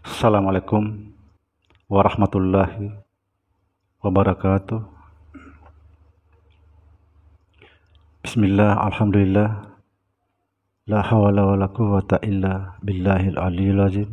Assalamualaikum warahmatullahi wabarakatuh. Bismillah, alhamdulillah, la hawla wa la quwwata illa billahil aliyyil azim.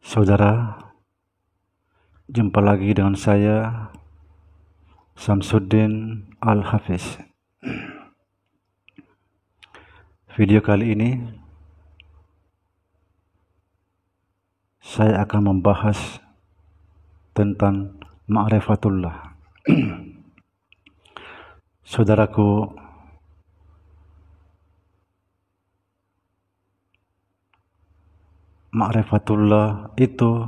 Saudara, jumpa lagi dengan saya Samsuddin Al-Hafiz. Video kali ini saya akan membahas tentang ma'rifatullah. Saudaraku, ma'rifatullah itu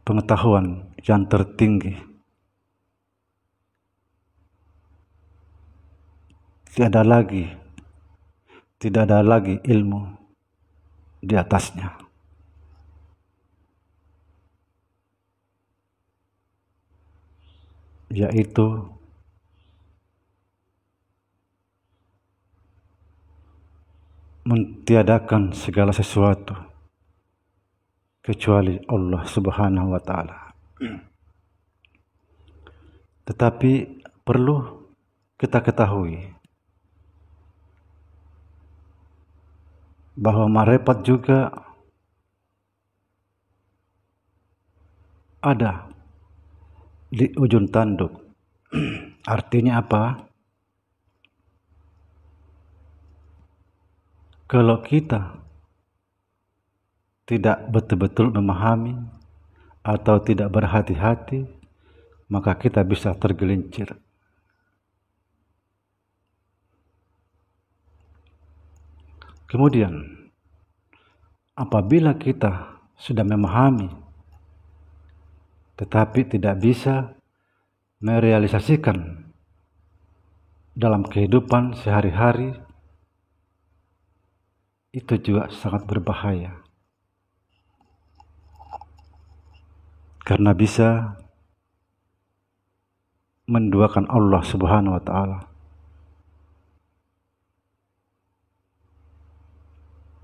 pengetahuan yang tertinggi. Tidak ada lagi ilmu di atasnya. Yaitu mentiadakan segala sesuatu kecuali Allah Subhanahu wa ta'ala. Tetapi perlu kita ketahui bahwa ma'rifat juga ada di ujung tanduk. Artinya apa? Kalau kita tidak betul-betul memahami atau tidak berhati-hati, maka kita bisa tergelincir. Kemudian, apabila kita sudah memahami tetapi tidak bisa merealisasikan dalam kehidupan sehari-hari, itu juga sangat berbahaya. Karena bisa menduakan Allah Subhanahu wa ta'ala.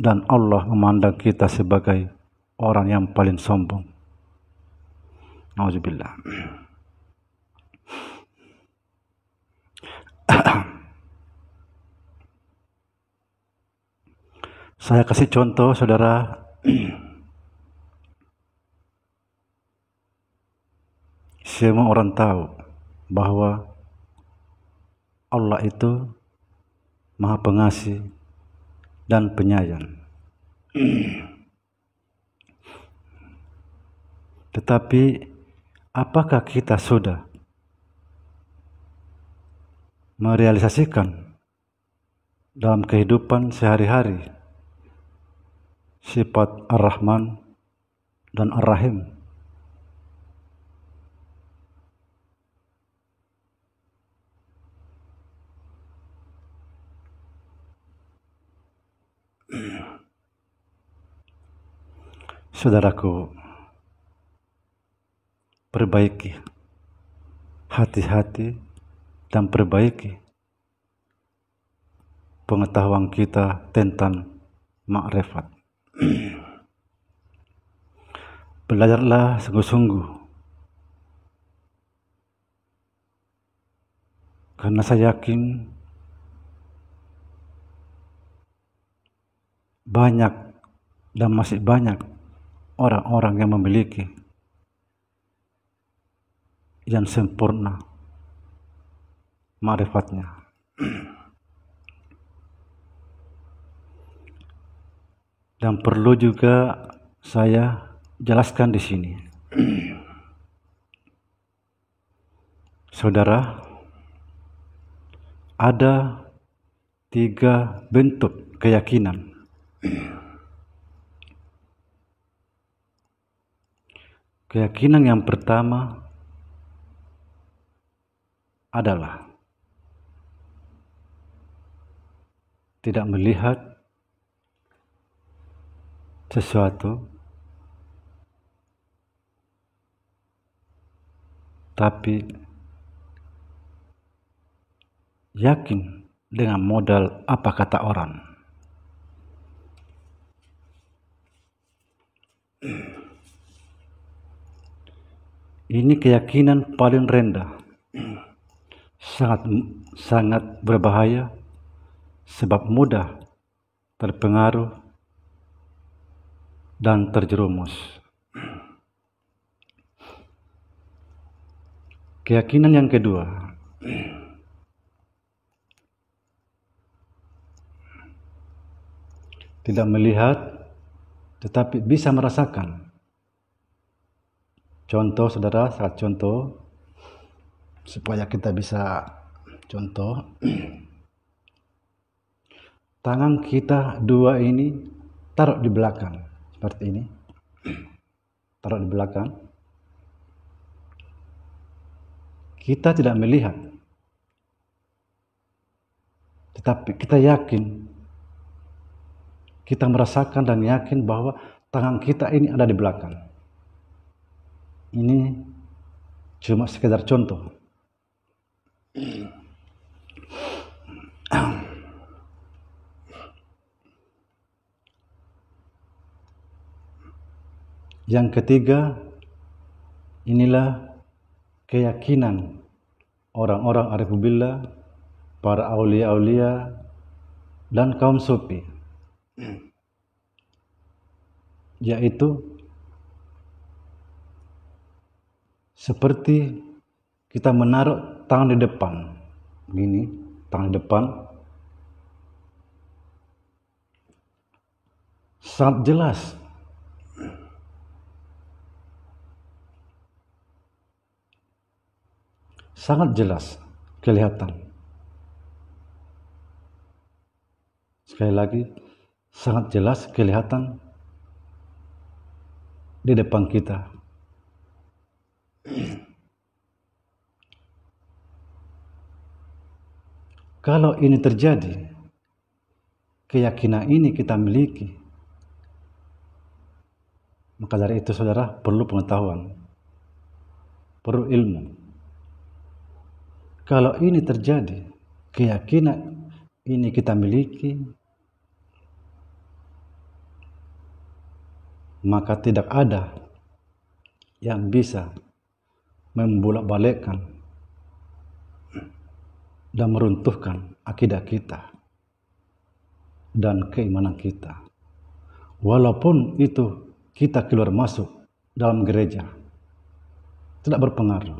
Dan Allah memandang kita sebagai orang yang paling sombong. Nauzubillah. Saya kasih contoh, saudara. Semua orang tahu bahwa Allah itu Maha Pengasih dan Penyayang. Tetapi apakah kita sudah merealisasikan dalam kehidupan sehari-hari sifat Ar-Rahman dan Ar-Rahim? Saudaraku, perbaiki hati-hati dan perbaiki pengetahuan kita tentang ma'rifat. Belajarlah sungguh-sungguh, karena saya yakin banyak dan masih banyak orang-orang yang memiliki yang sempurna ma'rifatnya. Dan perlu juga saya jelaskan di sini. Saudara, ada 3 bentuk keyakinan. Keyakinan yang pertama adalah tidak melihat sesuatu, tapi yakin dengan modal apa kata orang. Ini keyakinan paling rendah, sangat berbahaya sebab mudah terpengaruh dan terjerumus. Keyakinan yang kedua, tidak melihat tetapi bisa merasakan. Contoh saudara, saat contoh supaya kita bisa contoh, tangan kita dua ini taruh di belakang seperti ini, taruh di belakang. Kita tidak melihat, tetapi kita yakin, kita merasakan dan yakin bahwa tangan kita ini ada di belakang. Ini cuma sekedar contoh. Yang ketiga, inilah keyakinan orang-orang arif billah, para aulia-aulia dan kaum sufi, yaitu seperti kita menaruh tangan di depan, begini, tangan di depan, sangat jelas kelihatan. Sekali lagi, sangat jelas kelihatan di depan kita. Kalau ini terjadi, keyakinan ini kita miliki, maka dari itu saudara perlu pengetahuan, perlu ilmu. Kalau ini terjadi, keyakinan ini kita miliki, maka tidak ada yang bisa membolak-balikkan dan meruntuhkan akidah kita dan keimanan kita. Walaupun itu kita keluar masuk dalam gereja, tidak berpengaruh.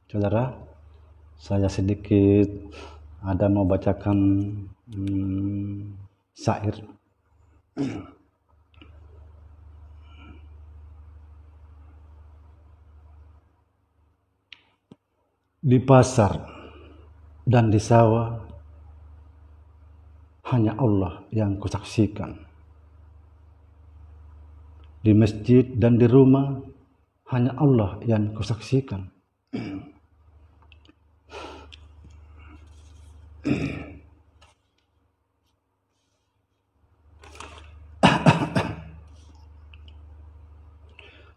Saudara, saya sedikit ada mau bacakan syair. Di pasar dan di sawah hanya Allah yang kusaksikan. Di masjid dan di rumah hanya Allah yang kusaksikan.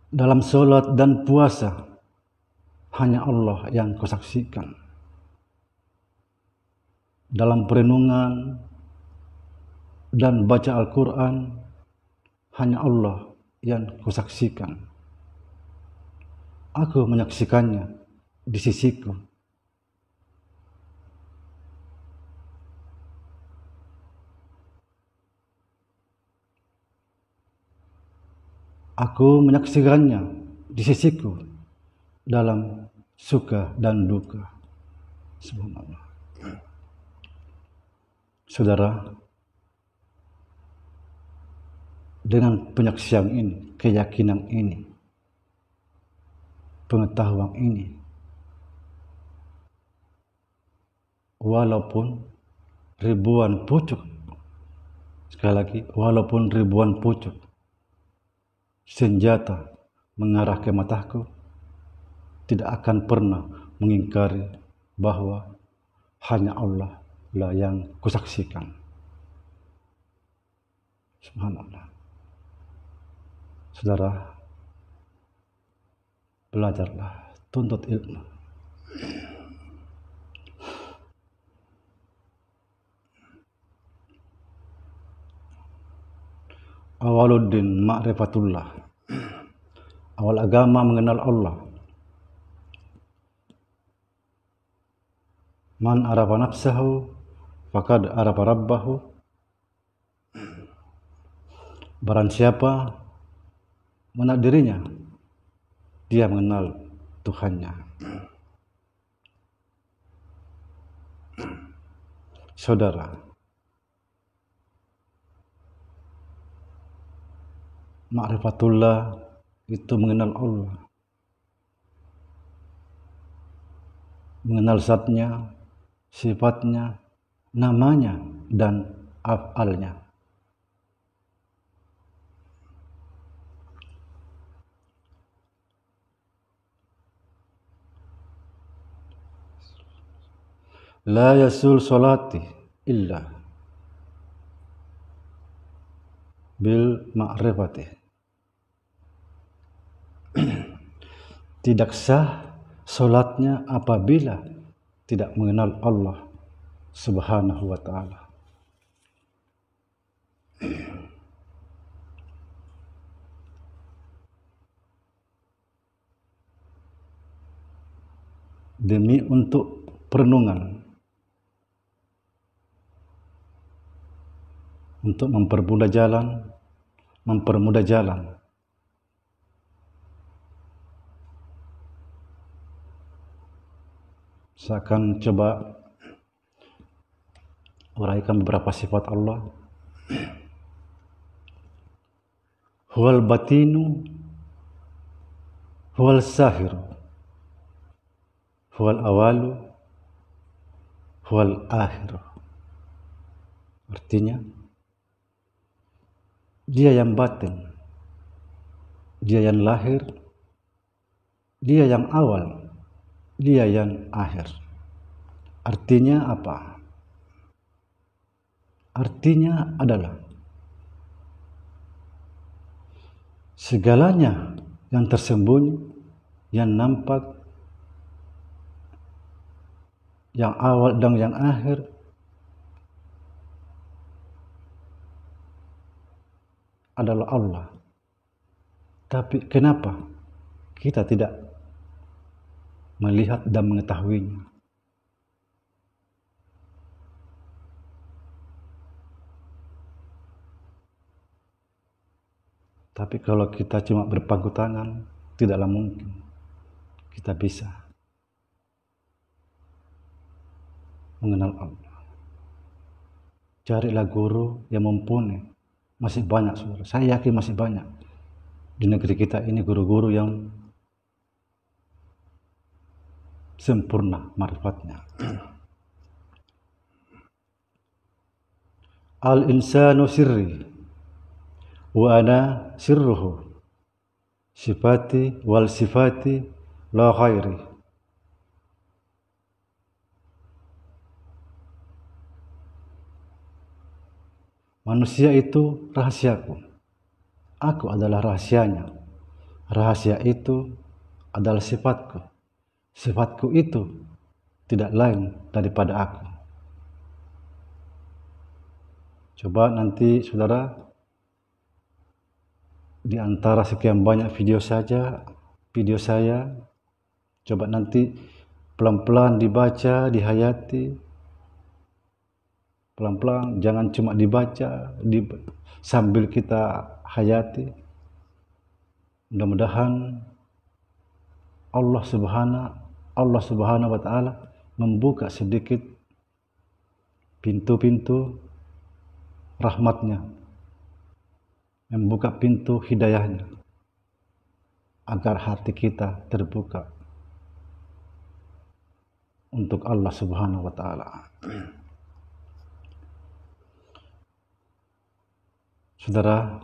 Dalam sholat dan puasa hanya Allah yang kusaksikan. Dalam perenungan dan baca Al-Quran hanya Allah yang kusaksikan. Aku menyaksikannya di sisiku. Aku menyaksikannya di sisiku dalam suka dan duka. Subhanallah. Saudara, dengan penyaksian ini, keyakinan ini, pengetahuan ini, walaupun ribuan pucuk, sekali lagi, walaupun ribuan pucuk senjata mengarah ke mataku, tidak akan pernah mengingkari bahwa hanya Allah lah yang kusaksikan. Subhanallah. Saudara, belajarlah, tuntut ilmu. Awaluddin ma'rifatullah. Awal agama mengenal Allah. Man arafa nafsahu faqad arafa rabbahu. Barang siapa mengenal dirinya, dia mengenal Tuhannya. Saudara, ma'rifatullah itu mengenal Allah, mengenal zatnya, sifatnya, namanya, dan af'alnya. La yasul salati illa bil ma'rifati. Tidak sah solatnya apabila tidak mengenal Allah Subhanahu wa ta'ala. Demi untuk perenungan, untuk mempermudah jalan, saya akan coba uraikan beberapa sifat Allah. Huwal batinu, huwal sahiru, huwal awalu, huwal akhiru. Artinya, dia yang batin, dia yang lahir, dia yang awal, dia yang akhir. Artinya apa? Artinya adalah segalanya yang tersembunyi, yang nampak, yang awal dan yang akhir adalah Allah. Tapi kenapa kita tidak melihat dan mengetahuinya? Tapi kalau kita cuma berpangku tangan, tidaklah mungkin kita bisa mengenal Allah. Carilah guru yang mumpuni. Masih banyak, saudara. Saya yakin masih banyak di negeri kita ini guru-guru yang sempurna marifatnya. Al-insanu sirri wa ana sirruhu, sifati wal sifati la khairi. Manusia itu rahasiaku, aku adalah rahasianya. Rahasia itu adalah sifatku, sifatku itu tidak lain daripada aku. Coba nanti saudara, di antara sekian banyak video saya, coba nanti pelan-pelan dibaca, dihayati, pelan-pelan, jangan cuma dibaca sambil kita hayati. Mudah-mudahan Allah Subhanahu wa ta'ala membuka sedikit pintu-pintu rahmatnya, membuka pintu hidayahnya, agar hati kita terbuka untuk Allah Subhanahu wa ta'ala. Saudara,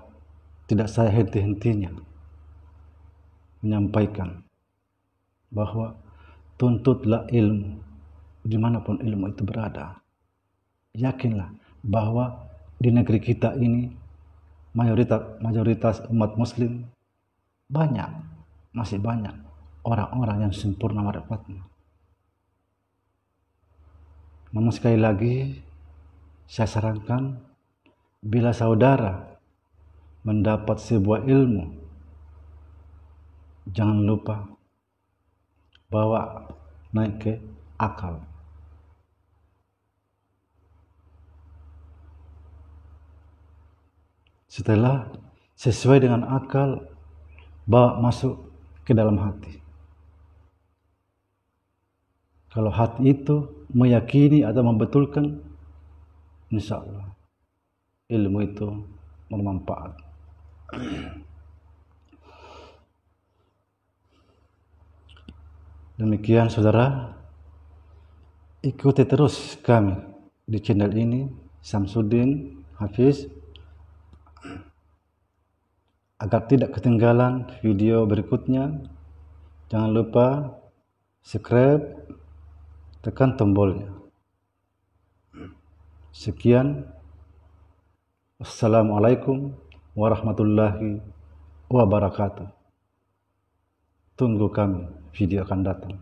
tidak saya henti-hentinya menyampaikan bahwa tuntutlah ilmu dimanapun ilmu itu berada. Yakinlah bahwa di negeri kita ini mayoritas umat muslim masih banyak orang-orang yang sempurna marifatnya. Namun sekali lagi saya sarankan, bila saudara mendapat sebuah ilmu, jangan lupa bawa naik ke akal. Setelah sesuai dengan akal, bawa masuk ke dalam hati. Kalau hati itu meyakini atau membetulkan, insya Allah ilmu itu bermanfaat. Demikian saudara, ikuti terus kami di channel ini, Samsudin Hafiz, agar tidak ketinggalan video berikutnya. Jangan lupa subscribe, tekan tombolnya. Sekian, Assalamualaikum warahmatullahi wabarakatuh. Tunggu kami video akan datang.